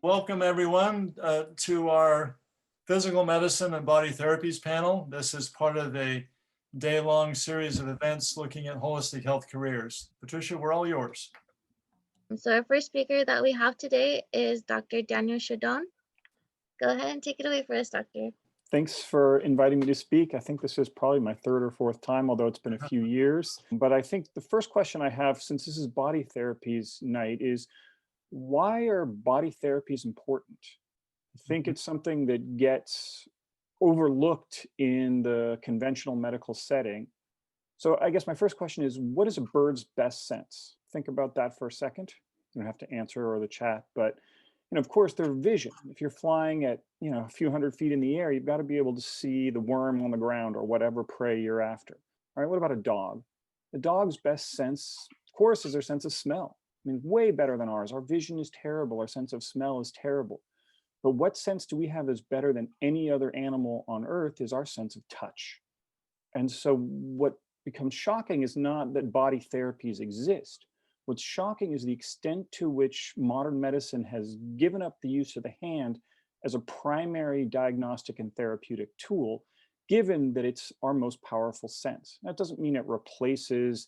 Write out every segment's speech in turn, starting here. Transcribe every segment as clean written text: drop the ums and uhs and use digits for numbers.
Welcome everyone to our Physical Medicine and Body Therapies panel. This is part of a day-long series of events looking at holistic health careers. Patricia, we're all yours. So our first speaker that we have today is Dr. Daniel Shadoan. Go ahead and take it away for us, Doctor. Thanks for inviting me to speak. I think this is probably my third or fourth time, although it's been a few years. But I think the first question I have, since this is Body Therapies night, is why are body therapies important? I think it's something that gets overlooked in the conventional medical setting. So I guess my first question is, what is a bird's best sense? Think about that for a second. You don't have to answer or the chat, but of course, their vision. If you're flying at a few hundred feet in the air, you've got to be able to see the worm on the ground or whatever prey you're after. All right, what about a dog? The dog's best sense, of course, is their sense of smell. I mean, way better than ours. Our vision is terrible. Our sense of smell is terrible. But what sense do we have that's better than any other animal on earth is our sense of touch. And so what becomes shocking is not that body therapies exist. What's shocking is the extent to which modern medicine has given up the use of the hand as a primary diagnostic and therapeutic tool, given that it's our most powerful sense. That doesn't mean it replaces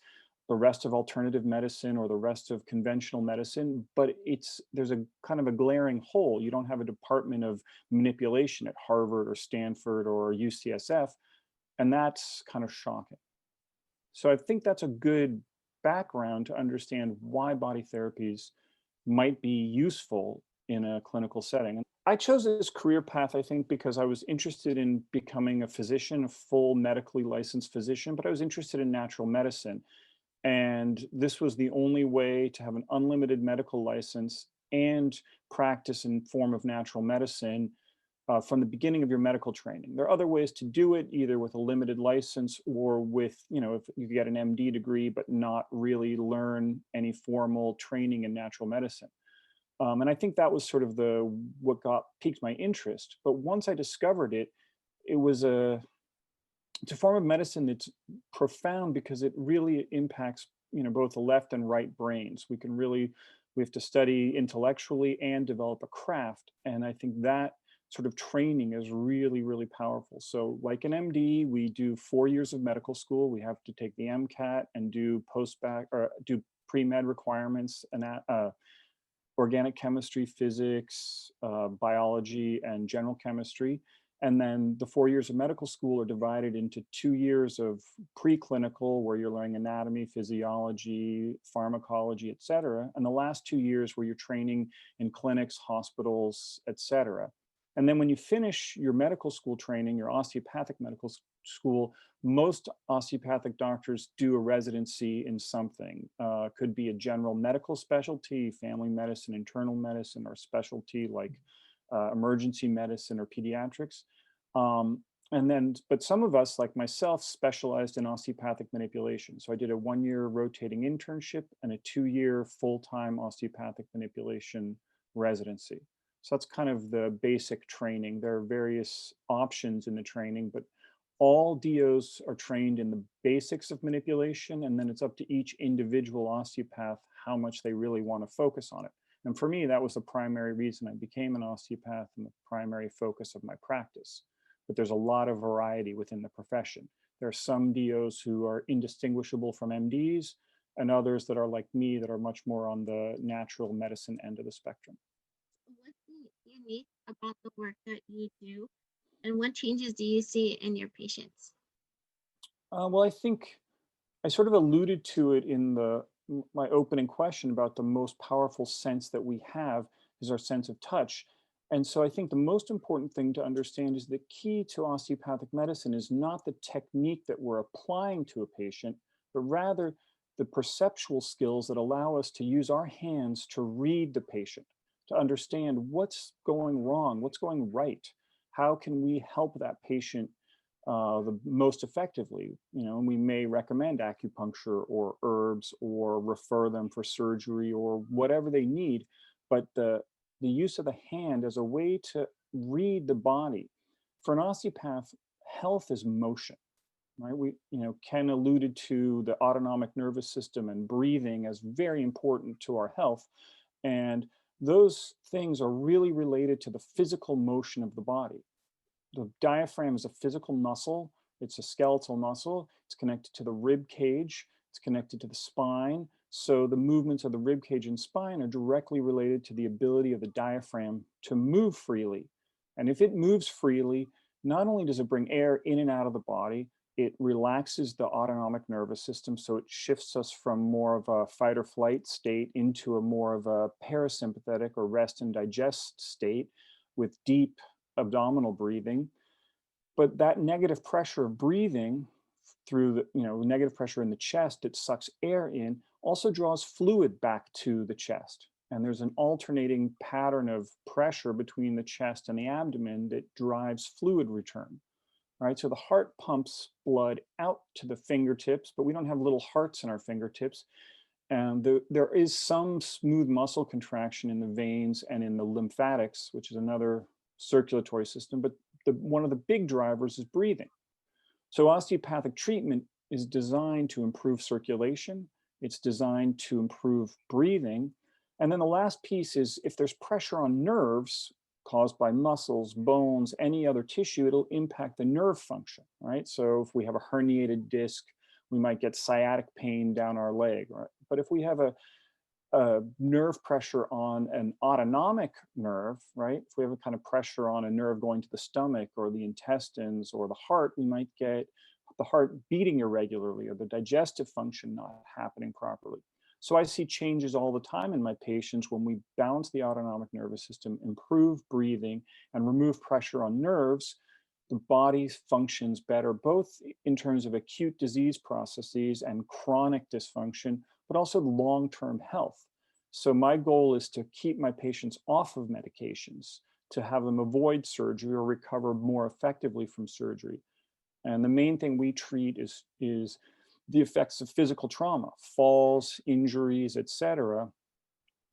the rest of alternative medicine or the rest of conventional medicine, but there's a kind of a glaring hole. You don't have a department of manipulation at Harvard or Stanford or UCSF, and that's kind of shocking. So I think that's a good background to understand why body therapies might be useful in a clinical setting. I chose this career path, I think, because I was interested in becoming a physician, a full medically licensed physician, but I was interested in natural medicine. And this was the only way to have an unlimited medical license and practice in form of natural medicine from the beginning of your medical training. There are other ways to do it, either with a limited license or with, if you get an MD degree, but not really learn any formal training in natural medicine. And I think that was sort of what piqued my interest. But once I discovered it, it's a form of medicine that's profound because it really impacts, both the left and right brains. We have to study intellectually and develop a craft. And I think that sort of training is really, really powerful. So like an MD, we do 4 years of medical school. We have to take the MCAT and do do pre-med requirements and organic chemistry, physics, biology, and general chemistry. And then the 4 years of medical school are divided into 2 years of preclinical, where you're learning anatomy, physiology, pharmacology, et cetera. And the last 2 years where you're training in clinics, hospitals, et cetera. And then when you finish your medical school training, your osteopathic medical school, most osteopathic doctors do a residency in something. Could be a general medical specialty, family medicine, internal medicine, or specialty like emergency medicine or pediatrics. But some of us, like myself, specialized in osteopathic manipulation. So I did a 1-year rotating internship and a 2-year full-time osteopathic manipulation residency. So that's kind of the basic training. There are various options in the training, but all DOs are trained in the basics of manipulation, and then it's up to each individual osteopath how much they really want to focus on it. And for me, that was the primary reason I became an osteopath and the primary focus of my practice. But there's a lot of variety within the profession. There are some DOs who are indistinguishable from MDs, and others that are like me that are much more on the natural medicine end of the spectrum. What's unique about the work that you do, and what changes do you see in your patients? Well, I think I sort of alluded to it in my opening question about the most powerful sense that we have is our sense of touch. And so I think the most important thing to understand is the key to osteopathic medicine is not the technique that we're applying to a patient, but rather the perceptual skills that allow us to use our hands to read the patient, to understand what's going wrong, what's going right, how can we help that patient the most effectively. And we may recommend acupuncture or herbs or refer them for surgery or whatever they need, but the use of the hand as a way to read the body. For an osteopath, health is motion, right? Ken alluded to the autonomic nervous system and breathing as very important to our health. And those things are really related to the physical motion of the body. The diaphragm is a physical muscle. It's a skeletal muscle. It's connected to the rib cage. It's connected to the spine. So the movements of the rib cage and spine are directly related to the ability of the diaphragm to move freely. And if it moves freely, not only does it bring air in and out of the body, it relaxes the autonomic nervous system. So it shifts us from more of a fight or flight state into a more of a parasympathetic or rest and digest state with deep abdominal breathing. But that negative pressure of breathing through the, negative pressure in the chest that sucks air in also draws fluid back to the chest. And there's an alternating pattern of pressure between the chest and the abdomen that drives fluid return. Right, so the heart pumps blood out to the fingertips, but we don't have little hearts in our fingertips. And there is some smooth muscle contraction in the veins and in the lymphatics, which is another circulatory system. But one of the big drivers is breathing. So osteopathic treatment is designed to improve circulation. It's designed to improve breathing. And then the last piece is if there's pressure on nerves caused by muscles, bones, any other tissue, it'll impact the nerve function, right? So if we have a herniated disc, we might get sciatic pain down our leg, right? But if we have a nerve pressure on an autonomic nerve, right? If we have a kind of pressure on a nerve going to the stomach or the intestines or the heart, we might get the heart beating irregularly or the digestive function not happening properly. So I see changes all the time in my patients when we balance the autonomic nervous system, improve breathing, and remove pressure on nerves. The body functions better, both in terms of acute disease processes and chronic dysfunction, but also long-term health. So my goal is to keep my patients off of medications, to have them avoid surgery or recover more effectively from surgery. And the main thing we treat is the effects of physical trauma, falls, injuries, etc.,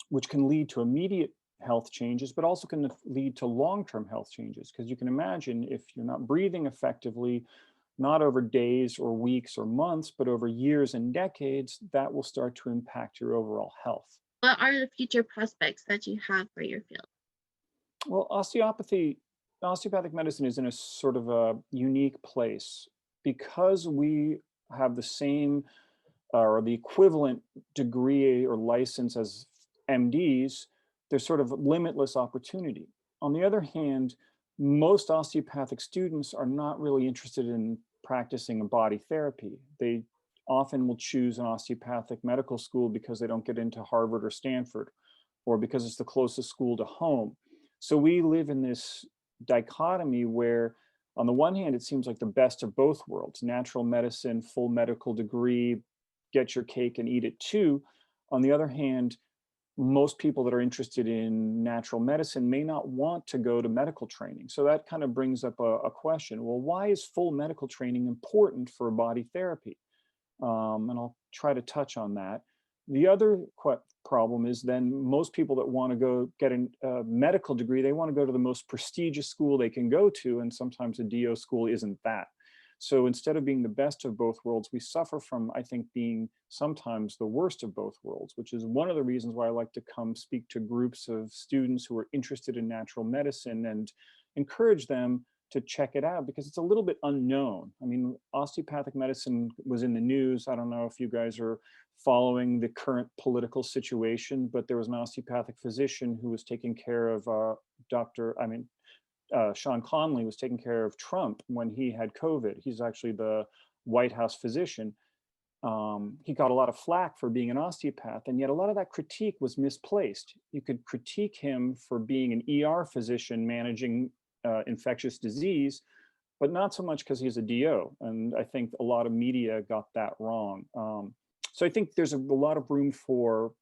which can lead to immediate health changes, but also can lead to long-term health changes. Because you can imagine if you're not breathing effectively, not over days or weeks or months, but over years and decades, that will start to impact your overall health. What are the future prospects that you have for your field? Well, osteopathic medicine is in a sort of a unique place because we have the same or the equivalent degree or license as MDs. There's sort of limitless opportunity. On the other hand, most osteopathic students are not really interested in practicing a body therapy. They often will choose an osteopathic medical school because they don't get into Harvard or Stanford, or because it's the closest school to home. So we live in this dichotomy where on the one hand, it seems like the best of both worlds, natural medicine, full medical degree, get your cake and eat it too. On the other hand, most people that are interested in natural medicine may not want to go to medical training. So that kind of brings up a question. Well, why is full medical training important for body therapy? And I'll try to touch on that. The other problem is then most people that want to go get a medical degree, they want to go to the most prestigious school they can go to, and sometimes a DO school isn't that. So instead of being the best of both worlds, we suffer from, I think, being sometimes the worst of both worlds, which is one of the reasons why I like to come speak to groups of students who are interested in natural medicine and encourage them to check it out because it's a little bit unknown. I mean, osteopathic medicine was in the news. I don't know if you guys are following the current political situation, but there was an osteopathic physician who was taking care of Sean Conley was taking care of Trump when he had COVID. He's actually the White House physician. He got a lot of flack for being an osteopath, and yet a lot of that critique was misplaced. You could critique him for being an ER physician managing infectious disease, but not so much because he's a DO. And I think a lot of media got that wrong. So I think there's a lot of room for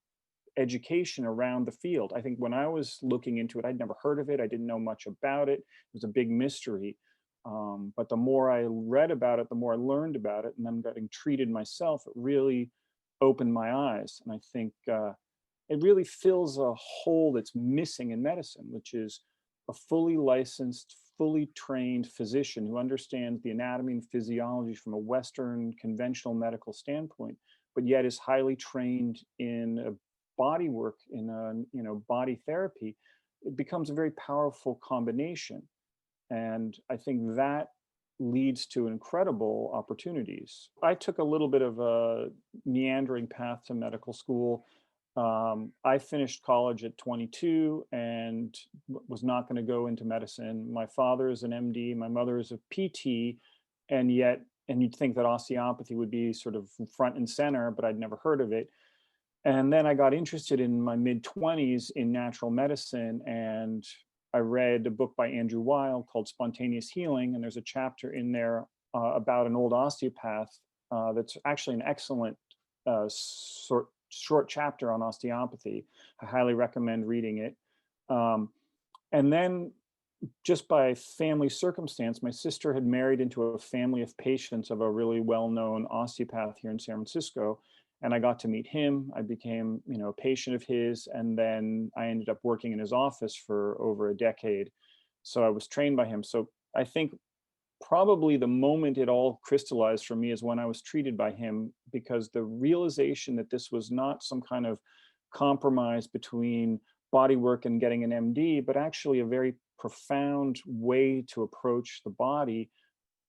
education around the field. I think when I was looking into it, I'd never heard of it. I didn't know much about it. It was a big mystery. But the more I read about it, the more I learned about it, and then getting treated myself, it really opened my eyes. And I think it really fills a hole that's missing in medicine, which is a fully licensed, fully trained physician who understands the anatomy and physiology from a Western conventional medical standpoint, but yet is highly trained in body work in body therapy, it becomes a very powerful combination. And I think that leads to incredible opportunities. I took a little bit of a meandering path to medical school. I finished college at 22 and was not going to go into medicine. My father is an MD, my mother is a PT, and you'd think that osteopathy would be sort of front and center, but I'd never heard of it. And then I got interested in my mid 20s in natural medicine, and I read a book by Andrew Weil called Spontaneous Healing. And there's a chapter in there about an old osteopath that's actually an excellent short chapter on osteopathy. I highly recommend reading it. And then just by family circumstance, my sister had married into a family of patients of a really well-known osteopath here in San Francisco. And I got to meet him. I became, a patient of his. And then I ended up working in his office for over a decade. So I was trained by him. So I think probably the moment it all crystallized for me is when I was treated by him, because the realization that this was not some kind of compromise between body work and getting an MD, but actually a very profound way to approach the body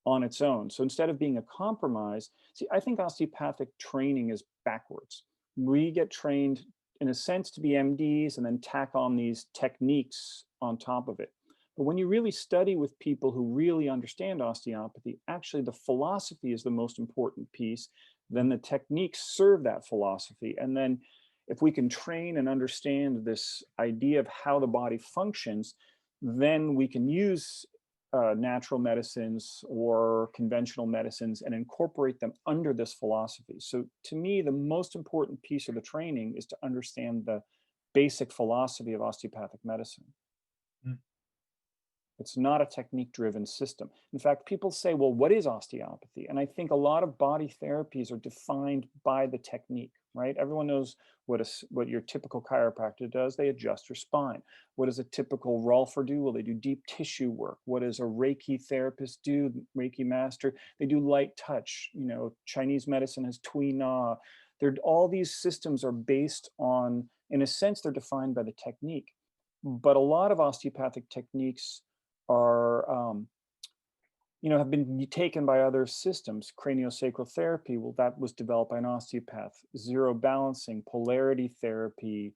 on its own. So instead of being a compromise, see, I think osteopathic training is backwards. We get trained in a sense to be MDs and then tack on these techniques on top of it. But when you really study with people who really understand osteopathy, actually the philosophy is the most important piece. Then the techniques serve that philosophy. And then if we can train and understand this idea of how the body functions, then we can use natural medicines or conventional medicines and incorporate them under this philosophy. So to me, the most important piece of the training is to understand the basic philosophy of osteopathic medicine. Mm. It's not a technique-driven system. In fact, people say, well, what is osteopathy? And I think a lot of body therapies are defined by the technique, right? Everyone knows what your typical chiropractor does. They adjust your spine. What does a typical Rolfer do? Well, they do deep tissue work. What does a Reiki therapist do? Reiki master, they do light touch. Chinese medicine has Tui Na. All these systems are based on, in a sense, they're defined by the technique. But a lot of osteopathic techniques are, have been taken by other systems. Craniosacral therapy, well, that was developed by an osteopath. Zero balancing, polarity therapy,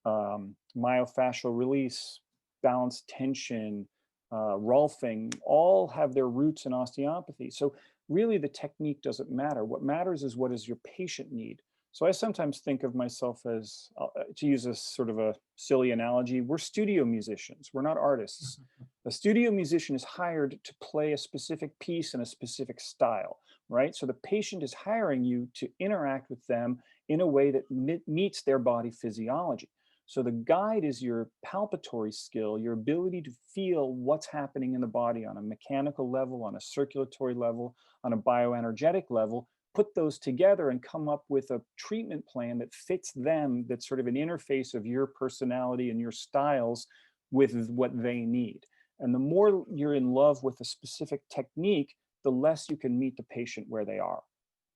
myofascial release, balanced tension, Rolfing, all have their roots in osteopathy. So really the technique doesn't matter. What matters is what does your patient need? So I sometimes think of myself as, to use a sort of a silly analogy, we're studio musicians, we're not artists. A studio musician is hired to play a specific piece in a specific style, right? So the patient is hiring you to interact with them in a way that meets their body physiology. So the guide is your palpatory skill, your ability to feel what's happening in the body on a mechanical level, on a circulatory level, on a bioenergetic level. Put those together and come up with a treatment plan that fits them, that's sort of an interface of your personality and your styles with what they need. And the more you're in love with a specific technique, the less you can meet the patient where they are.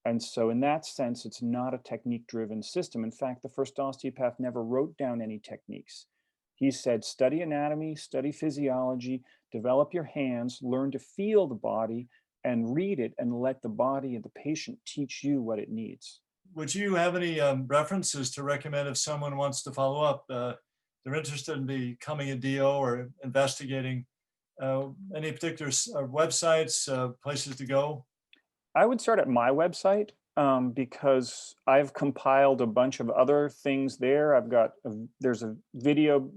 And so in that sense, it's not a technique-driven system. In fact, the first osteopath never wrote down any techniques. He said, study anatomy, study physiology, develop your hands, learn to feel the body, and read it, and let the body of the patient teach you what it needs. Would you have any references to recommend if someone wants to follow up? They're interested in becoming a DO or investigating any particular websites, places to go? I would start at my website because I've compiled a bunch of other things there. There's a video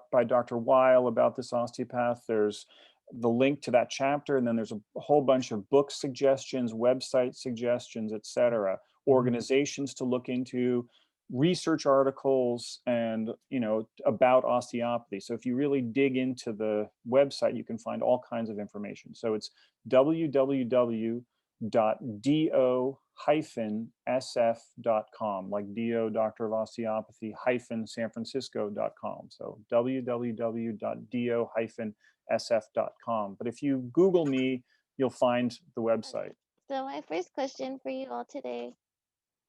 by Dr. Weil about this osteopath. There's the link to that chapter, and then there's a whole bunch of book suggestions, website suggestions, etc., organizations to look into, research articles, and about osteopathy. So if you really dig into the website, you can find all kinds of information. So it's www.do-sf.com, like DO, Doctor of Osteopathy, San Francisco.com. So www.do-sf.com. But if you Google me, you'll find the website. So my first question for you all today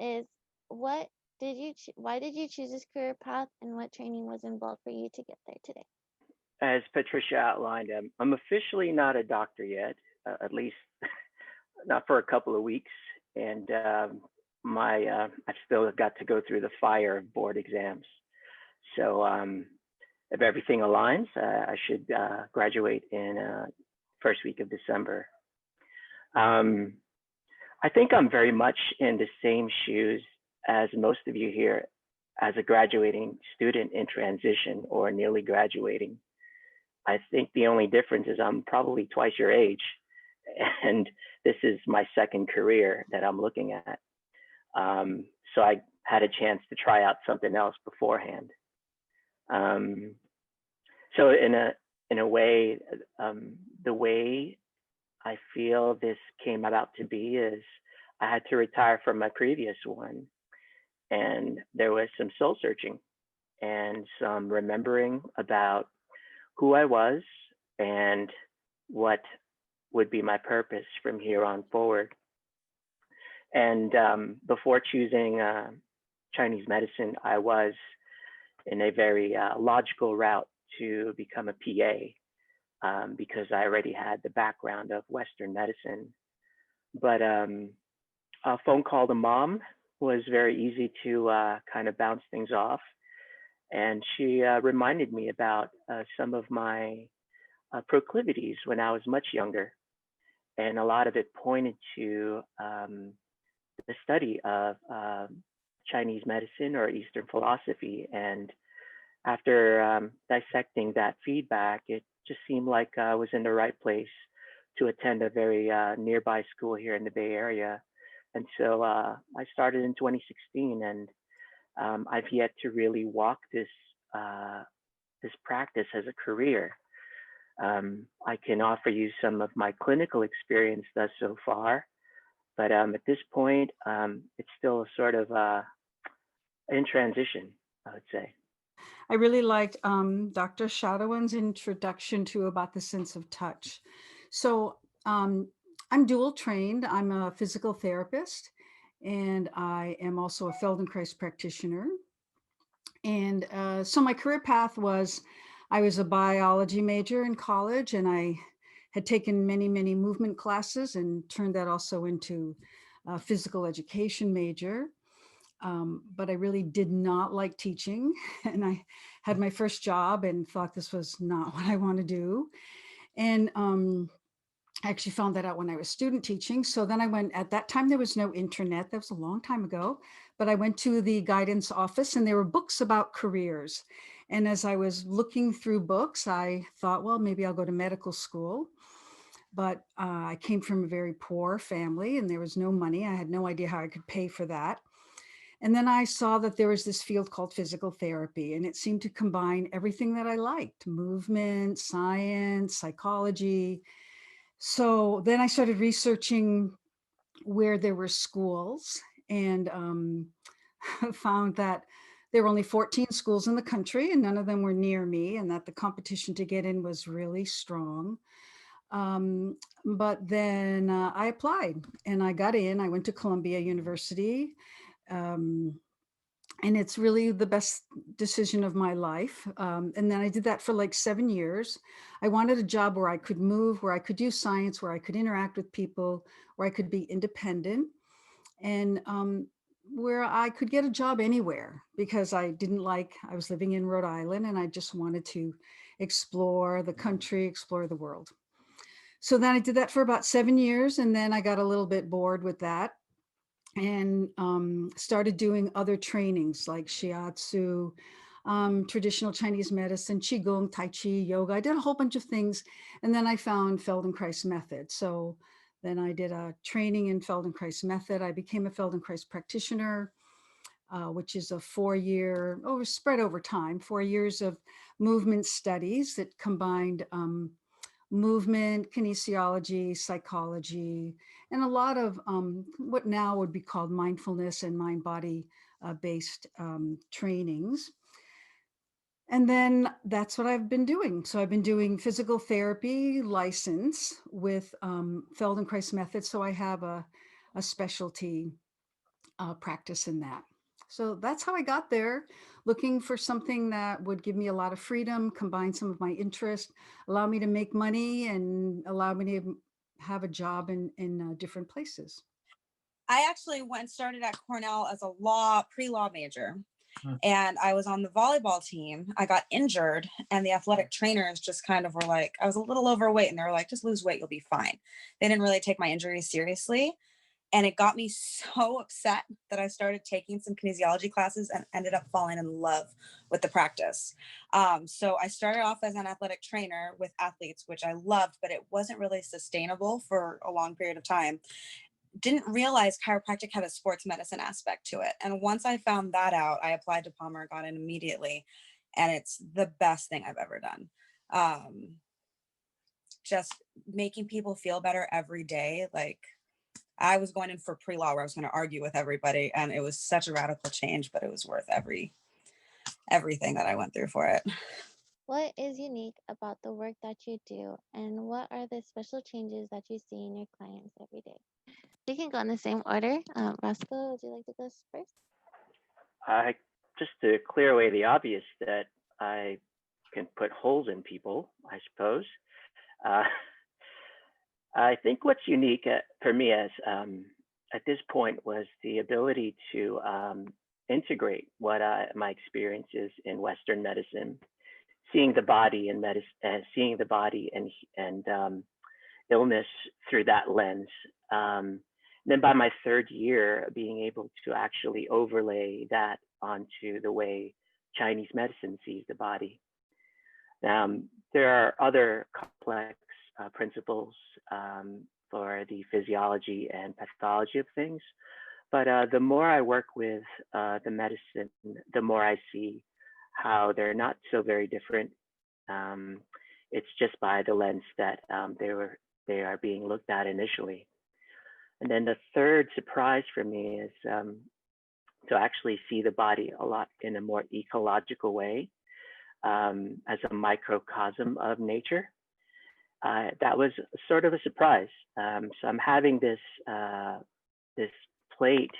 is, what why did you choose this career path, and what training was involved for you to get there today? As Patricia outlined, I'm officially not a doctor yet, at least not for a couple of weeks. And I've still got to go through the fire of board exams. So if everything aligns, I should graduate in first week of December. I think I'm very much in the same shoes as most of you here as a graduating student in transition or nearly graduating. I think the only difference is I'm probably twice your age, and this is my second career that I'm looking at. So I had a chance to try out something else beforehand. So in a way, the way I feel this came about to be is I had to retire from my previous one, and there was some soul searching and some remembering about who I was and what would be my purpose from here on forward. And before choosing Chinese medicine, I was in a very logical route to become a PA because I already had the background of Western medicine. But a phone call to mom was very easy to kind of bounce things off. And she reminded me about some of my proclivities when I was much younger. And a lot of it pointed to the study of Chinese medicine or Eastern philosophy. And after dissecting that feedback, it just seemed like I was in the right place to attend a very nearby school here in the Bay Area. And so I started in 2016, and I've yet to really walk this practice as a career. I can offer you some of my clinical experience thus so far, but at this point, it's still sort of in transition, I would say. I really liked Dr. Shadoan's introduction to about the sense of touch. So I'm dual trained. I'm a physical therapist, and I am also a Feldenkrais practitioner. And so my career path was, I was a biology major in college, and I had taken many, many movement classes and turned that also into a physical education major. But I really did not like teaching, and I had my first job and thought this was not what I want to do. And I actually found that out when I was student teaching. So then I went, at that time, there was no internet. That was a long time ago, but I went to the guidance office, and there were books about careers. And as I was looking through books, I thought, well, maybe I'll go to medical school. But I came from a very poor family, and there was no money. I had no idea how I could pay for that. And then I saw that there was this field called physical therapy, and it seemed to combine everything that I liked: movement, science, psychology. So then I started researching where there were schools, and found that there were only 14 schools in the country, and none of them were near me, and that the competition to get in was really strong. But then I applied, and I got in. I went to Columbia University. And it's really the best decision of my life. And then I did that for like 7 years. I wanted a job where I could move, where I could do science, where I could interact with people, where I could be independent, and where I could get a job anywhere, because I was living in Rhode Island, and I just wanted to explore the country, explore the world. So then I did that for about 7 years, and then I got a little bit bored with that, and started doing other trainings like shiatsu, traditional Chinese medicine, qigong, tai chi, yoga. I did a whole bunch of things, and then I found Feldenkrais method. So then I did a training in Feldenkrais method. I became a Feldenkrais practitioner, which is a 4-year, spread over time, 4 years of movement studies that combined movement, kinesiology, psychology, and a lot of what now would be called mindfulness and mind-body based trainings. And then that's what I've been doing. So I've been doing physical therapy license with Feldenkrais method. So I have a specialty practice in that. So that's how I got there, looking for something that would give me a lot of freedom, combine some of my interests, allow me to make money, and allow me to have a job in different places. I actually went and started at Cornell as a pre-law major. Hmm. And I was on the volleyball team. I got injured, and the athletic trainers just kind of were like, I was a little overweight, and they were like, just lose weight, you'll be fine. They didn't really take my injury seriously. And it got me so upset that I started taking some kinesiology classes and ended up falling in love with the practice. So I started off as an athletic trainer with athletes, which I loved, but it wasn't really sustainable for a long period of time. Didn't realize chiropractic had a sports medicine aspect to it. And once I found that out, I applied to Palmer, got in immediately. And it's the best thing I've ever done. Just making people feel better every day. Like, I was going in for pre-law where I was going to argue with everybody, and it was such a radical change, but it was worth everything that I went through for it. What is unique about the work that you do, and what are the special changes that you see in your clients every day? We can go in the same order. Rosca, would you like to go first? Just to clear away the obvious that I can put holes in people, I suppose. I think what's unique for me as at this point was the ability to integrate what my experiences in Western medicine, seeing the body and seeing the body and illness through that lens. Then by my third year, being able to actually overlay that onto the way Chinese medicine sees the body. There are other complex principles for the physiology and pathology of things, but the more I work with the medicine, the more I see how they're not so very different. It's just by the lens that they are being looked at initially. And then the third surprise for me is to actually see the body a lot in a more ecological way, as a microcosm of nature. That was sort of a surprise. So I'm having this plate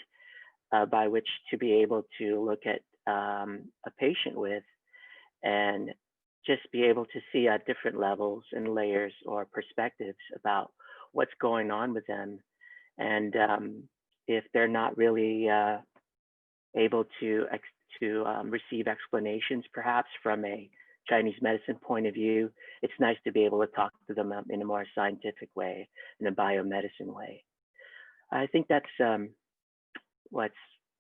by which to be able to look at a patient with and just be able to see at different levels and layers or perspectives about what's going on with them. And if they're not really able to receive explanations, perhaps from a Chinese medicine point of view, it's nice to be able to talk to them in a more scientific way, in a biomedicine way. I think that's what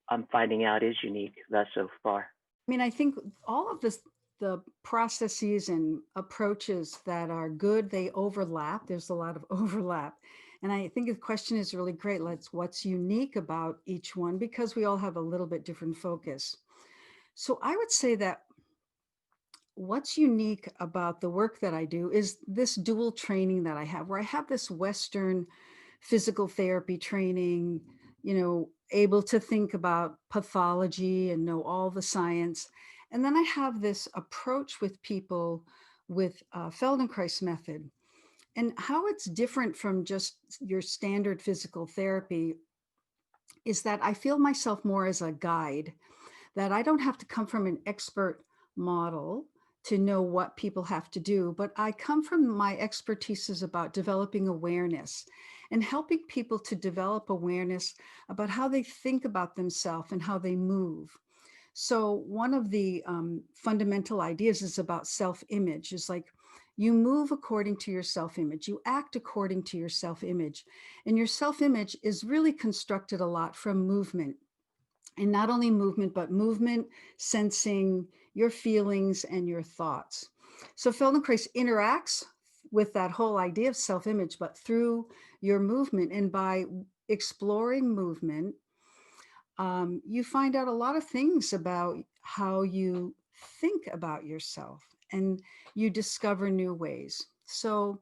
I'm finding out is unique thus so far. I mean, I think all of this, the processes and approaches that are good, they overlap. There's a lot of overlap. And I think the question is really great. What's unique about each one, because we all have a little bit different focus. So I would say that what's unique about the work that I do is this dual training that I have, where I have this Western physical therapy training, able to think about pathology and know all the science. And then I have this approach with people with Feldenkrais method. And how it's different from just your standard physical therapy is that I feel myself more as a guide, that I don't have to come from an expert model to know what people have to do, but I come from my expertise is about developing awareness and helping people to develop awareness about how they think about themselves and how they move. So one of the fundamental ideas is about self-image. Is like you move according to your self-image, you act according to your self-image, and your self-image is really constructed a lot from movement. And not only movement, but movement, sensing, your feelings, and your thoughts. So Feldenkrais interacts with that whole idea of self-image, but through your movement. And by exploring movement, you find out a lot of things about how you think about yourself, and you discover new ways. So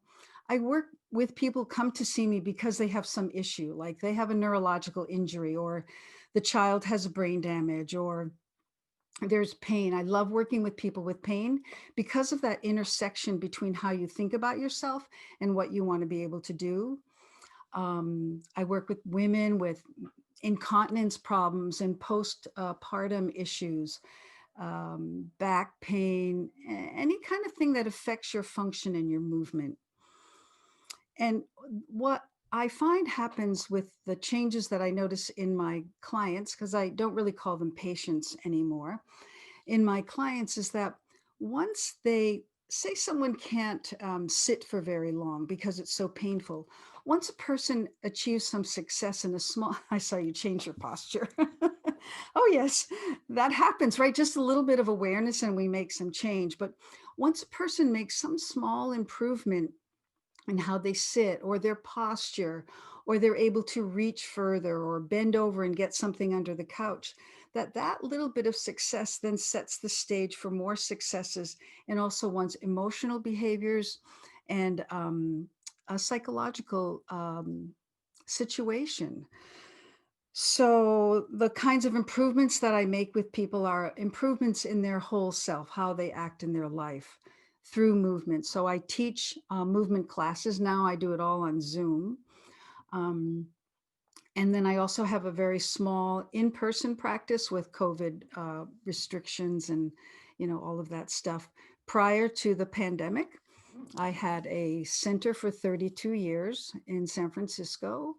I work with people come to see me because they have some issue, like they have a neurological injury, or the child has brain damage, or there's pain. I love working with people with pain because of that intersection between how you think about yourself and what you want to be able to do. I work with women with incontinence problems and postpartum issues, back pain, any kind of thing that affects your function and your movement. And what I find happens with the changes that I notice in my clients, because I don't really call them patients anymore, in my clients is that once they say someone can't sit for very long because it's so painful, once a person achieves some success in a small, I saw you change your posture. Oh yes, that happens, right? Just a little bit of awareness and we make some change. But once a person makes some small improvement and how they sit or their posture, or they're able to reach further or bend over and get something under the couch, that little bit of success then sets the stage for more successes and also one's emotional behaviors and a psychological situation. So the kinds of improvements that I make with people are improvements in their whole self, how they act in their life through movement. So I teach movement classes now. I do it all on Zoom. And then I also have a very small in-person practice with COVID restrictions and, all of that stuff. Prior to the pandemic, I had a center for 32 years in San Francisco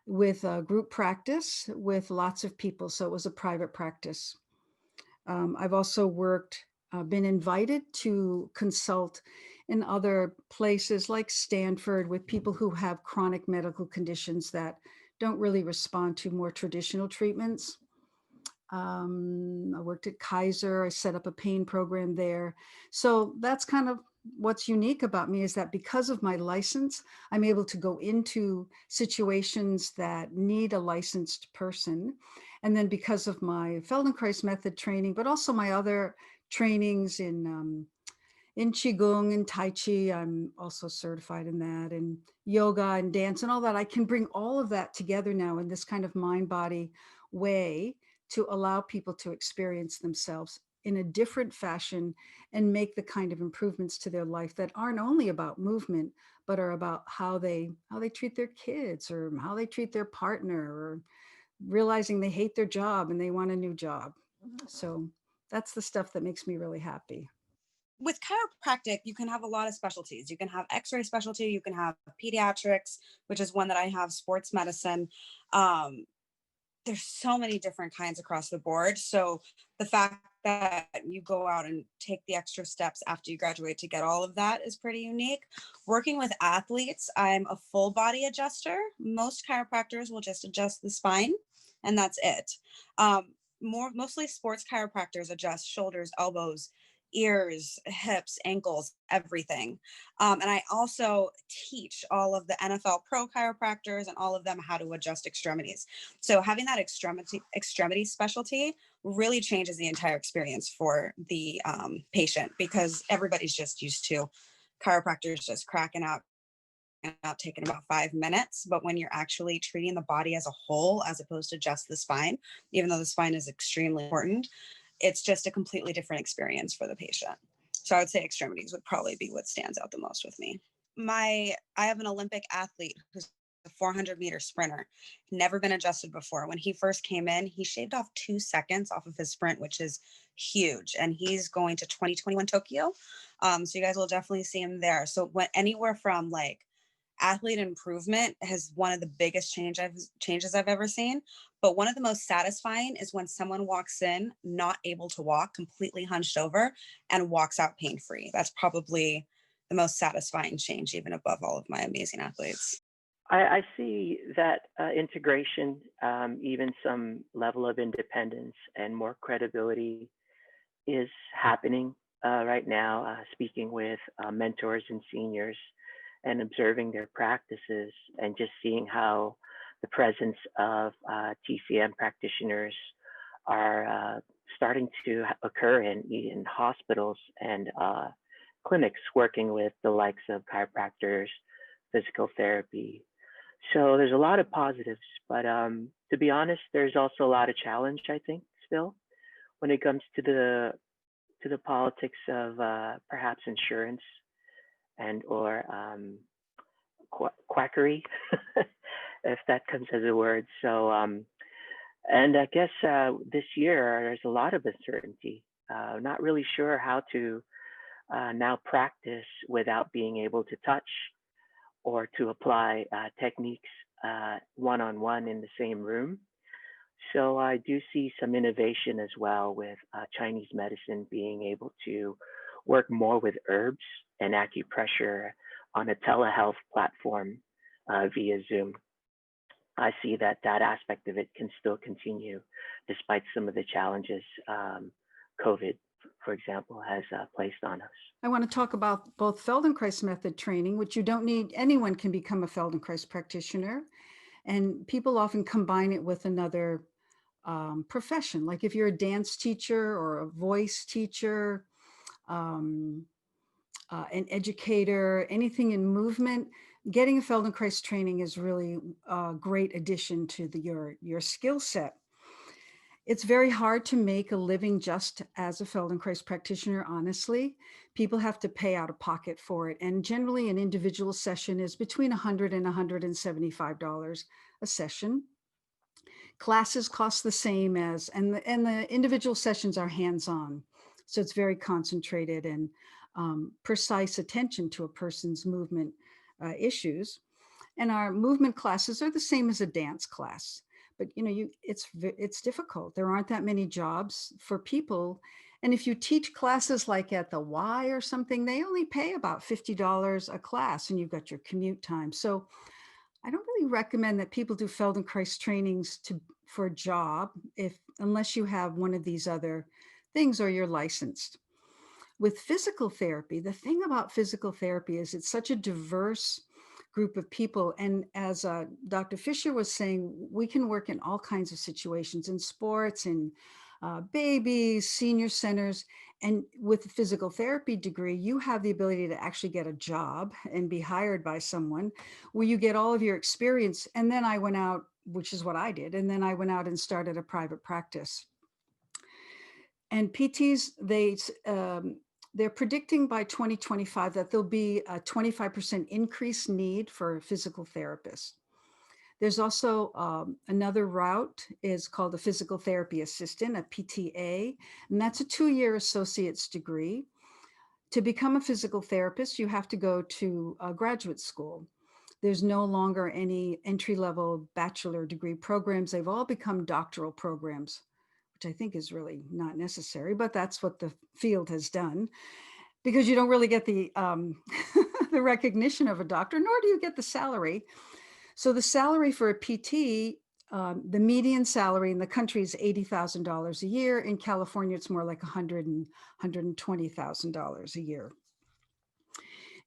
with a group practice with lots of people. So it was a private practice. I've also been invited to consult in other places like Stanford with people who have chronic medical conditions that don't really respond to more traditional treatments. I worked at Kaiser. I set up a pain program there. So that's kind of what's unique about me, is that because of my license, I'm able to go into situations that need a licensed person. And then because of my Feldenkrais method training, but also my other trainings in Qigong and Tai Chi, I'm also certified in that, and yoga and dance and all that, I can bring all of that together now in this kind of mind-body way to allow people to experience themselves in a different fashion and make the kind of improvements to their life that aren't only about movement, but are about how they treat their kids or how they treat their partner, or realizing they hate their job and they want a new job. So that's the stuff that makes me really happy. With chiropractic, you can have a lot of specialties. You can have x-ray specialty, you can have pediatrics, which is one that I have, sports medicine. There's so many different kinds across the board. So the fact that you go out and take the extra steps after you graduate to get all of that is pretty unique. Working with athletes, I'm a full body adjuster. Most chiropractors will just adjust the spine and that's it. Mostly sports chiropractors adjust shoulders, elbows, ears, hips, ankles, everything. And I also teach all of the NFL pro chiropractors and all of them how to adjust extremities. So having that extremity specialty really changes the entire experience for the patient, because everybody's just used to chiropractors just cracking out taking about 5 minutes. But when you're actually treating the body as a whole, as opposed to just the spine, even though the spine is extremely important, it's just a completely different experience for the patient. So I would say extremities would probably be what stands out the most with me. I have an Olympic athlete who's a 400-meter sprinter, never been adjusted before. When he first came in, he shaved off 2 seconds off of his sprint, which is huge. And he's going to 2021 Tokyo. So you guys will definitely see him there. So anywhere from like athlete improvement has one of the biggest changes I've ever seen. But one of the most satisfying is when someone walks in not able to walk, completely hunched over, and walks out pain-free. That's probably the most satisfying change, even above all of my amazing athletes. I see that integration, even some level of independence and more credibility is happening right now, speaking with mentors and seniors and observing their practices and just seeing how the presence of TCM practitioners are starting to occur in hospitals and clinics, working with the likes of chiropractors, physical therapy. So there's a lot of positives, but to be honest, there's also a lot of challenge, I think, still when it comes to the politics of perhaps insurance and or quackery, if that comes as a word. So And I guess this year there's a lot of uncertainty. Not really sure how to now practice without being able to touch or to apply techniques one-on-one in the same room. So I do see some innovation as well with Chinese medicine being able to work more with herbs and acupressure on a telehealth platform via Zoom. I see that that aspect of it can still continue despite some of the challenges COVID, for example, has placed on us. I want to talk about both Feldenkrais method training, which you don't need, anyone can become a Feldenkrais practitioner. And people often combine it with another profession. Like if you're a dance teacher or a voice teacher, an educator, anything in movement, getting a Feldenkrais training is really a great addition to your skill set. It's very hard to make a living just as a Feldenkrais practitioner, honestly. People have to pay out of pocket for it. And generally an individual session is between $100 and $175 a session. Classes cost the same as, and the individual sessions are hands-on. So it's very concentrated and precise attention to a person's movement issues. And our movement classes are the same as a dance class. But you know, it's difficult. There aren't that many jobs for people. And if you teach classes like at the Y or something, they only pay about $50 a class and you've got your commute time. So I don't really recommend that people do Feldenkrais trainings for a job unless you have one of these other things or you're licensed. With physical therapy, the thing about physical therapy is it's such a diverse group of people. And as Dr. Fisher was saying, we can work in all kinds of situations, in sports, in babies, senior centers. And with a physical therapy degree, you have the ability to actually get a job and be hired by someone where you get all of your experience. And then I went out, which is what I did. And then I went out and started a private practice. And PTs, they're predicting by 2025 that there'll be a 25% increased need for physical therapists. There's also another route is called a physical therapy assistant, a PTA, and that's a 2-year associate's degree. To become a physical therapist, you have to go to a graduate school. There's no longer any entry-level bachelor degree programs. They've all become doctoral programs, which I think is really not necessary, but that's what the field has done, because you don't really get the the recognition of a doctor, nor do you get the salary. So the salary for a PT, the median salary in the country is $80,000 a year. In California, it's more like $120,000 a year.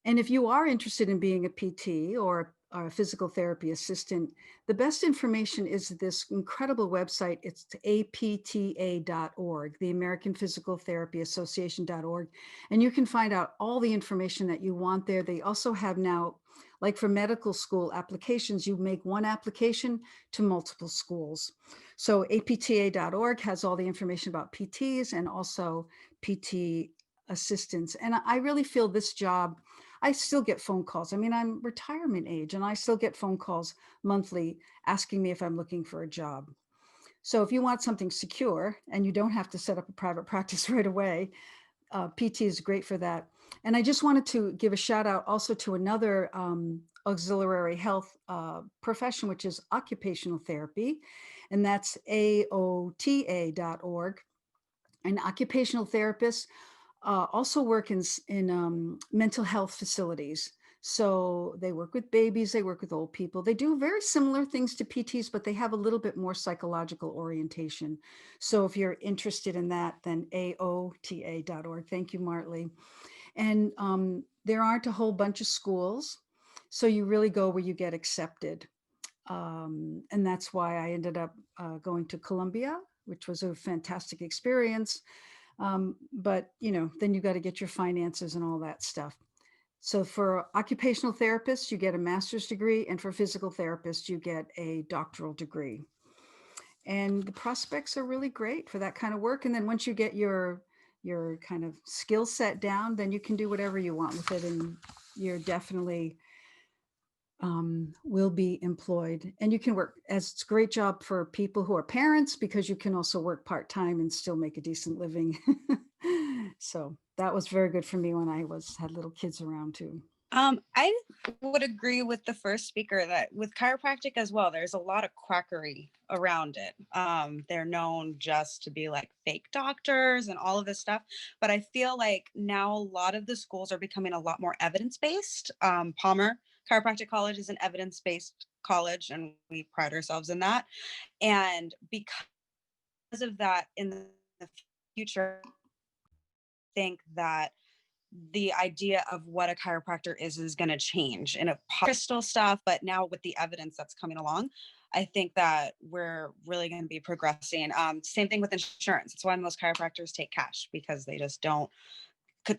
And if you are interested in being a PT or a physical therapy assistant, the best information is this incredible website. It's apta.org, the American Physical Therapy Association.org. And you can find out all the information that you want there. They also have now, like for medical school applications, you make one application to multiple schools. So apta.org has all the information about PTs and also PT assistants. And I really feel this job, I still get phone calls. I mean, I'm retirement age and I still get phone calls monthly asking me if I'm looking for a job. So if you want something secure and you don't have to set up a private practice right away, PT is great for that. And I just wanted to give a shout out also to another auxiliary health profession, which is occupational therapy. And that's AOTA.org. And occupational therapists also work in mental health facilities. So they work with babies, they work with old people. They do very similar things to PTs, but they have a little bit more psychological orientation. So if you're interested in that, then AOTA.org. Thank you, Martley. And there aren't a whole bunch of schools. So you really go where you get accepted. And that's why I ended up going to Columbia, which was a fantastic experience. But you know, then you got to get your finances and all that stuff. So for occupational therapists, you get a master's degree, and for physical therapists, you get a doctoral degree. And the prospects are really great for that kind of work. And then once you get your kind of skill set down, then you can do whatever you want with it. And you're definitely will be employed. And you can work, as it's a great job for people who are parents, because you can also work part-time and still make a decent living. So that was very good for me when I had little kids around too. I would agree with the first speaker that with chiropractic as well, there's a lot of quackery around it. They're known just to be like fake doctors and all of this stuff. But I feel like now a lot of the schools are becoming a lot more evidence-based. Palmer Chiropractic College is an evidence-based college, and we pride ourselves in that. And because of that, in the future, I think that the idea of what a chiropractor is going to change in a crystal stuff, but now with the evidence that's coming along, I think that we're really going to be progressing. Same thing with insurance. That's why most chiropractors take cash, because they just don't,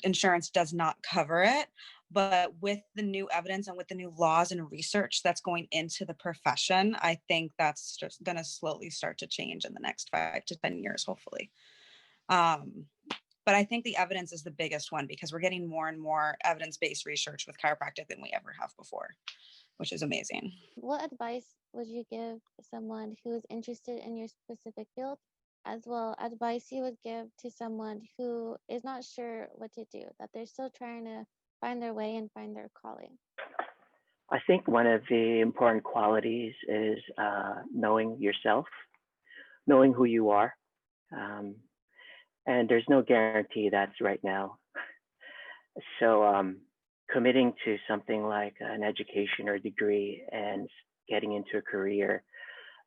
insurance does not cover it. But with the new evidence and with the new laws and research that's going into the profession, I think that's just going to slowly start to change in the next 5 to 10 years, hopefully. But I think the evidence is the biggest one, because we're getting more and more evidence-based research with chiropractic than we ever have before, which is amazing. What advice would you give someone who is interested in your specific field, as well advice you would give to someone who is not sure what to do, that they're still trying to find their way and find their calling? I think one of the important qualities is knowing yourself, knowing who you are. And there's no guarantee that's right now. So committing to something like an education or degree and getting into a career,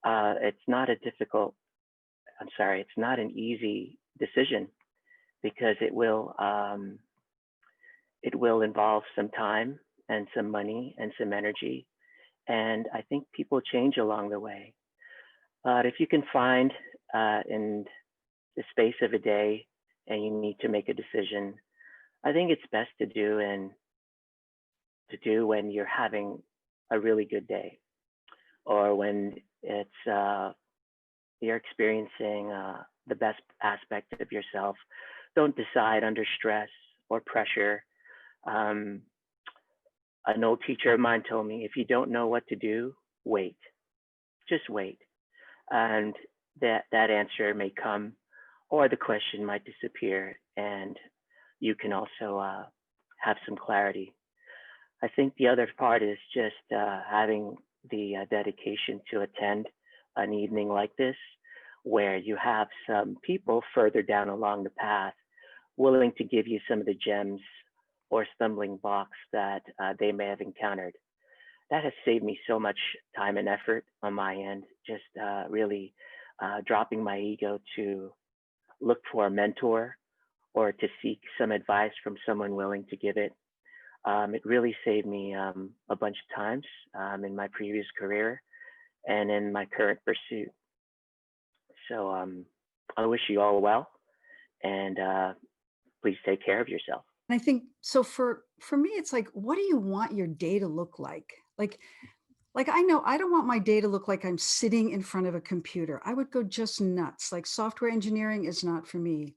it's not an easy decision, because it will involve some time and some money and some energy. And I think people change along the way. But if you can find in the space of a day and you need to make a decision, I think it's best to do when you're having a really good day, or when it's you're experiencing the best aspect of yourself. Don't decide under stress or pressure. An old teacher of mine told me, if you don't know what to do, wait. Just wait. And that answer may come, or the question might disappear, and you can also have some clarity. I think the other part is just having the dedication to attend an evening like this, where you have some people further down along the path willing to give you some of the gems or stumbling blocks that they may have encountered. That has saved me so much time and effort on my end, just really dropping my ego to look for a mentor or to seek some advice from someone willing to give it. It really saved me a bunch of times in my previous career and in my current pursuit. So I wish you all well, and please take care of yourself. I think so. For me, it's like, what do you want your day to look like? Like I know I don't want my day to look like I'm sitting in front of a computer. I would go just nuts. Like, software engineering is not for me.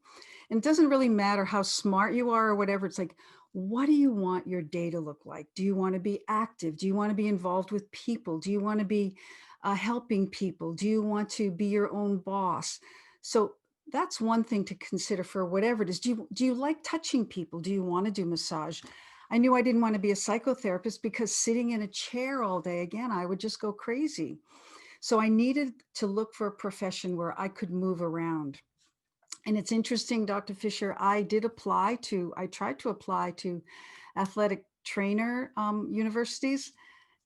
And it doesn't really matter how smart you are or whatever. It's like, what do you want your day to look like? Do you want to be active? Do you want to be involved with people? Do you want to be helping people? Do you want to be your own boss? So that's one thing to consider for whatever it is. Do you like touching people? Do you want to do massage? I knew I didn't want to be a psychotherapist, because sitting in a chair all day, again, I would just go crazy. So I needed to look for a profession where I could move around. And it's interesting, Dr. Fisher, I tried to apply to athletic trainer universities.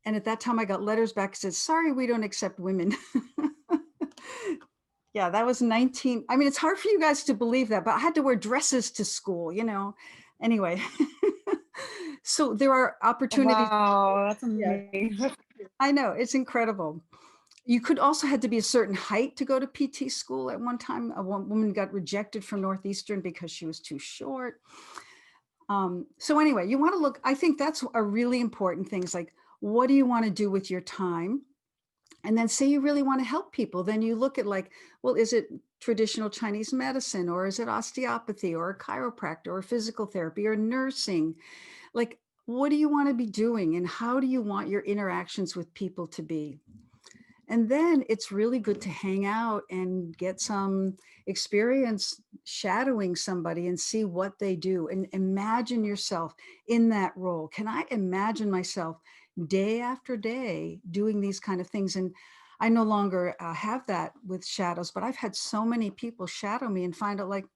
And at that time I got letters back that said, sorry, we don't accept women. Yeah, that was 19. I mean, it's hard for you guys to believe that, but I had to wear dresses to school, anyway. So there are opportunities. Wow, that's amazing. Yeah. I know, it's incredible. You could also had to be a certain height to go to PT school. At one time, a woman got rejected from Northeastern because she was too short. So anyway, you want to look, I think that's a really important thing. Is like, what do you want to do with your time? And then say you really want to help people. Then you look at like, well, is it traditional Chinese medicine, or is it osteopathy, or a chiropractor, or physical therapy, or nursing? Like, what do you want to be doing and how do you want your interactions with people to be? And then it's really good to hang out and get some experience shadowing somebody and see what they do and imagine yourself in that role. Can I imagine myself day after day doing these kind of things? And I no longer have that with shadows, but I've had so many people shadow me and find out like,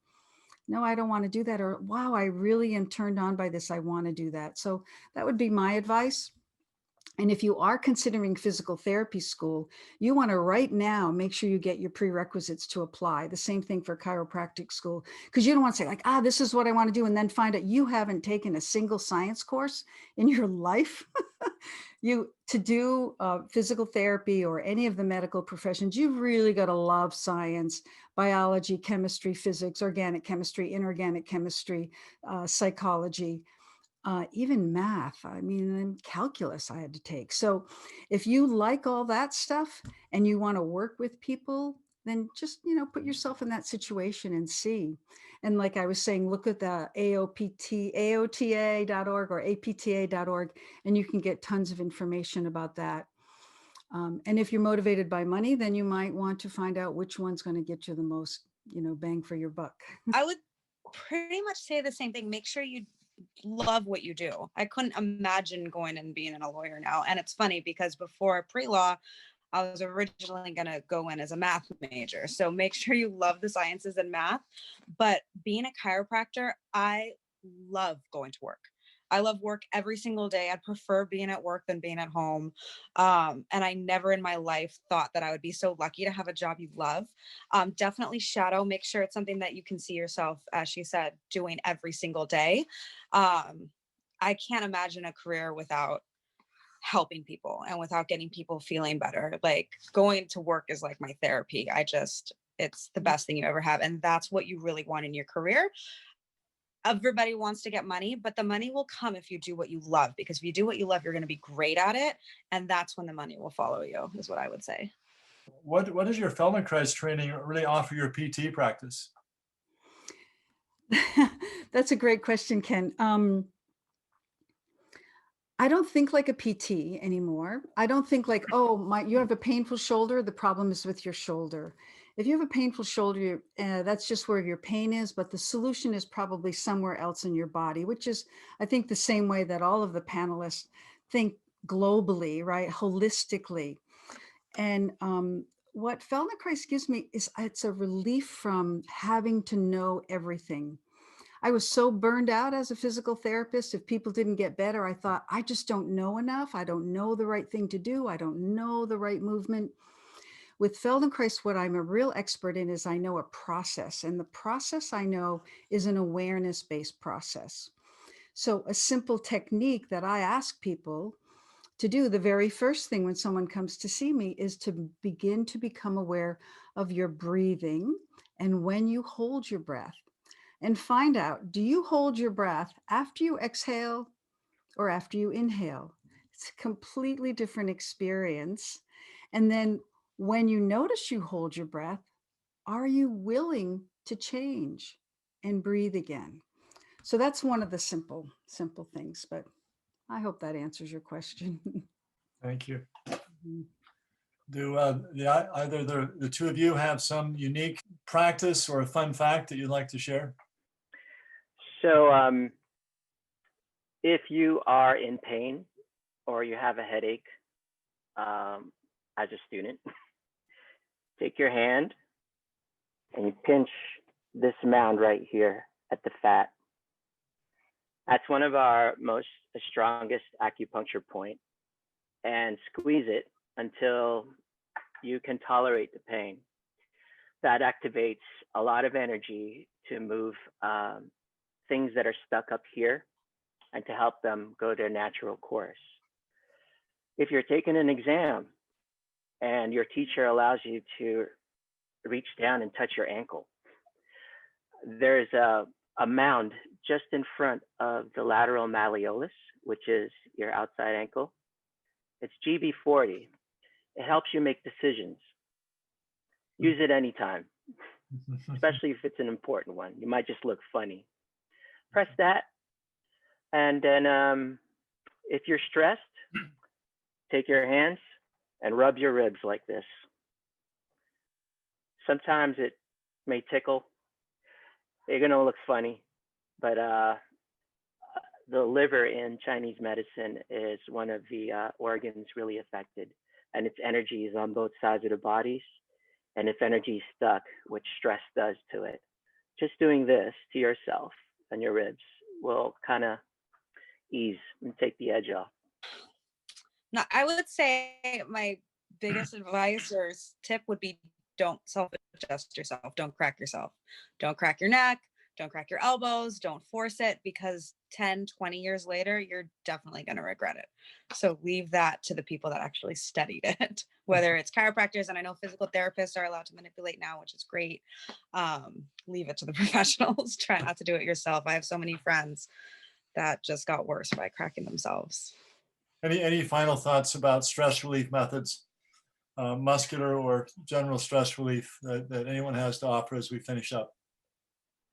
no, I don't want to do that. Or, wow, I really am turned on by this. I want to do that. So that would be my advice. And if you are considering physical therapy school, you want to right now make sure you get your prerequisites to apply. The same thing for chiropractic school, because you don't want to say like, this is what I want to do, and then find out you haven't taken a single science course in your life. To do physical therapy or any of the medical professions, you've really got to love science, biology, chemistry, physics, organic chemistry, inorganic chemistry, psychology. Even math, I mean, and calculus I had to take. So if you like all that stuff and you want to work with people, then just, put yourself in that situation and see. And like I was saying, look at the AOTA.org or APTA.org, and you can get tons of information about that. And if you're motivated by money, then you might want to find out which one's going to get you the most, bang for your buck. I would pretty much say the same thing. Make sure you love what you do. I couldn't imagine going and being a lawyer now. And it's funny because before pre-law, I was originally going to go in as a math major. So make sure you love the sciences and math. But being a chiropractor, I love going to work. I love work every single day. I'd prefer being at work than being at home. And I never in my life thought that I would be so lucky to have a job you love. Definitely shadow, make sure it's something that you can see yourself, as she said, doing every single day. I can't imagine a career without helping people and without getting people feeling better. Like going to work is like my therapy. It's the best thing you ever have. And that's what you really want in your career. Everybody wants to get money, but the money will come if you do what you love, because if you do what you love, you're going to be great at it. And that's when the money will follow you, is what I would say. What does your Feldenkrais training really offer your PT practice? That's a great question, Ken. I don't think like a PT anymore. I don't think like, you have a painful shoulder, the problem is with your shoulder. If you have a painful shoulder, that's just where your pain is, but the solution is probably somewhere else in your body, which is, I think, the same way that all of the panelists think globally, right? Holistically. And what Feldenkrais gives me is it's a relief from having to know everything. I was so burned out as a physical therapist. If people didn't get better, I thought, I just don't know enough. I don't know the right thing to do. I don't know the right movement. With Feldenkrais, what I'm a real expert in is I know a process. And the process I know is an awareness-based process. So a simple technique that I ask people to do, the very first thing when someone comes to see me, is to begin to become aware of your breathing and when you hold your breath. And find out, do you hold your breath after you exhale or after you inhale? It's a completely different experience. And then when you notice you hold your breath, are you willing to change and breathe again? So that's one of the simple things, but I hope that answers your question. Thank you. Do either the two of you have some unique practice or a fun fact that you'd like to share? So if you are in pain or you have a headache as a student, take your hand and you pinch this mound right here at the fat. That's one of our strongest acupuncture point, and squeeze it until you can tolerate the pain. That activates a lot of energy to move things that are stuck up here and to help them go their natural course. If you're taking an exam and your teacher allows you to reach down and touch your ankle, there's a mound just in front of the lateral malleolus, which is your outside ankle. It's GB40. It helps you make decisions. Use it anytime, especially if it's an important one. You might just look funny. Press that, and then if you're stressed, take your hands and rub your ribs like this. Sometimes it may tickle. You're gonna look funny, but the liver in Chinese medicine is one of the organs really affected, and its energy is on both sides of the bodies. And if energy is stuck, which stress does to it, just doing this to yourself and your ribs will kind of ease and take the edge off. Now, I would say my biggest advice or tip would be don't self-adjust yourself. Don't crack yourself. Don't crack your neck. Don't crack your elbows. Don't force it, because 10, 20 years later, you're definitely going to regret it. So leave that to the people that actually studied it, whether it's chiropractors, and I know physical therapists are allowed to manipulate now, which is great. Leave it to the professionals. Try not to do it yourself. I have so many friends that just got worse by cracking themselves. Any final thoughts about stress relief methods, muscular or general stress relief that anyone has to offer as we finish up?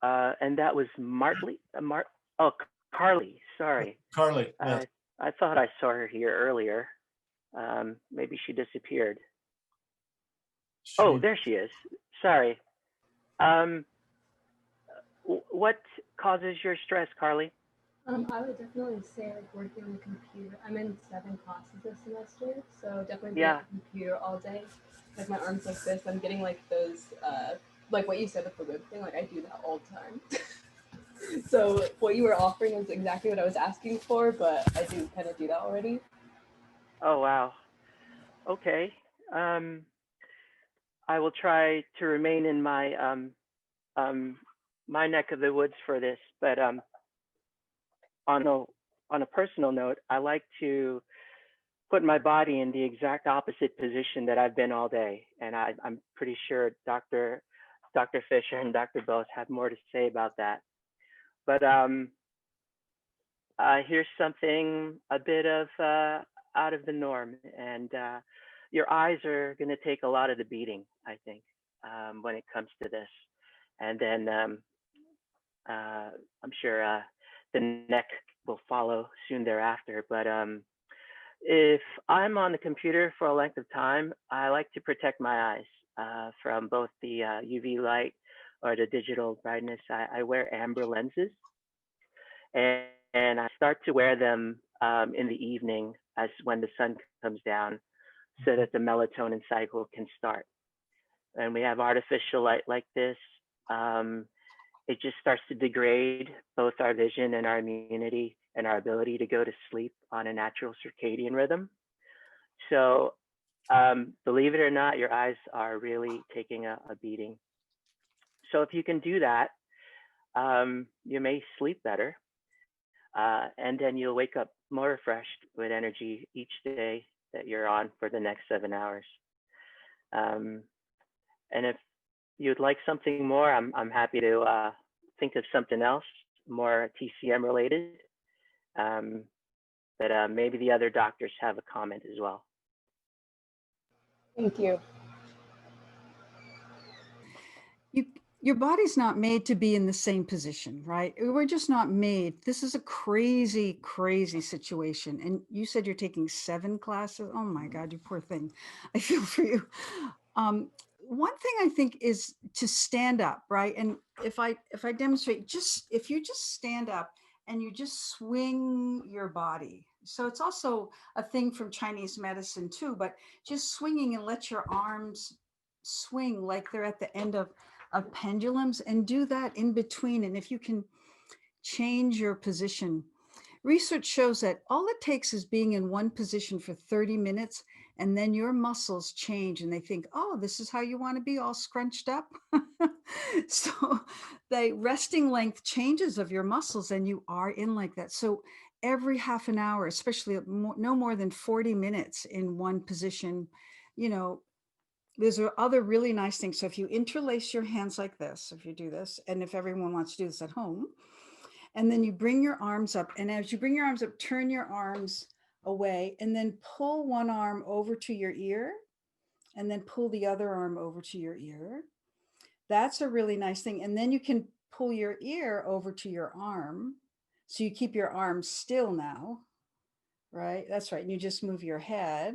And that was Carly, sorry. Carly, yes. I thought I saw her here earlier. Maybe she disappeared. Oh, there she is. Sorry. What causes your stress, Carly? I would definitely say like working on the computer. I'm in 7 classes this semester, so definitely being on the computer all day. Like my arms like this, I'm getting like those, like what you said with the rib thing, like I do that all the time. So what you were offering was exactly what I was asking for, but I do kind of do that already. Oh, wow. Okay. I will try to remain in my my neck of the woods for this, but on a personal note, I like to put my body in the exact opposite position that I've been all day, and I'm pretty sure Dr. Fisher and Dr. Bose have more to say about that. But here's something a bit of out of the norm, and your eyes are going to take a lot of the beating, I think, when it comes to this. And then I'm sure the neck will follow soon thereafter. But if I'm on the computer for a length of time, I like to protect my eyes from both the UV light or the digital brightness. I wear amber lenses, and I start to wear them in the evening as when the sun comes down, so that the melatonin cycle can start. And we have artificial light like this. It just starts to degrade both our vision and our immunity and our ability to go to sleep on a natural circadian rhythm. So believe it or not, your eyes are really taking a beating. So if you can do that, you may sleep better, and then you'll wake up more refreshed with energy each day that you're on for the next 7 hours. And if you'd like something more, I'm happy to think of something else more TCM related, but maybe the other doctors have a comment as well. Thank you. Your body's not made to be in the same position, right? We're just not made. This is a crazy, crazy situation. And you said you're taking 7 classes. Oh my God, you poor thing. I feel for you. One thing I think is to stand up, right? And if I demonstrate, if you just stand up and you just swing your body. So it's also a thing from Chinese medicine too, but just swinging and let your arms swing like they're at the end of pendulums, and do that in between. And if you can change your position, research shows that all it takes is being in one position for 30 minutes, and then your muscles change and they think, oh, this is how you want to be, all scrunched up. So the resting length changes of your muscles and you are in like that. So every half an hour, especially no more than 40 minutes in one position, there's other really nice things. So if you interlace your hands like this, if you do this, and if everyone wants to do this at home, and then you bring your arms up, and as you bring your arms up, turn your arms away, and then pull one arm over to your ear, and then pull the other arm over to your ear. That's a really nice thing. And then you can pull your ear over to your arm. So you keep your arm still now. right? That's right. And you just move your head.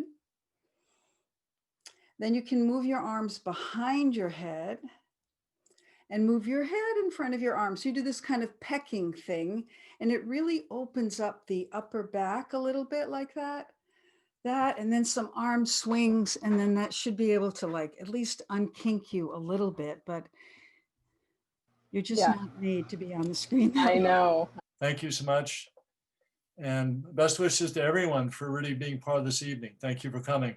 Then you can move your arms behind your head and move your head in front of your arms. So you do this kind of pecking thing, and it really opens up the upper back a little bit like that. And then some arm swings, and then that should be able to like at least unkink you a little bit, but you're just Yeah. not made to be on the screen. I know. Thank you so much. And best wishes to everyone for really being part of this evening. Thank you for coming.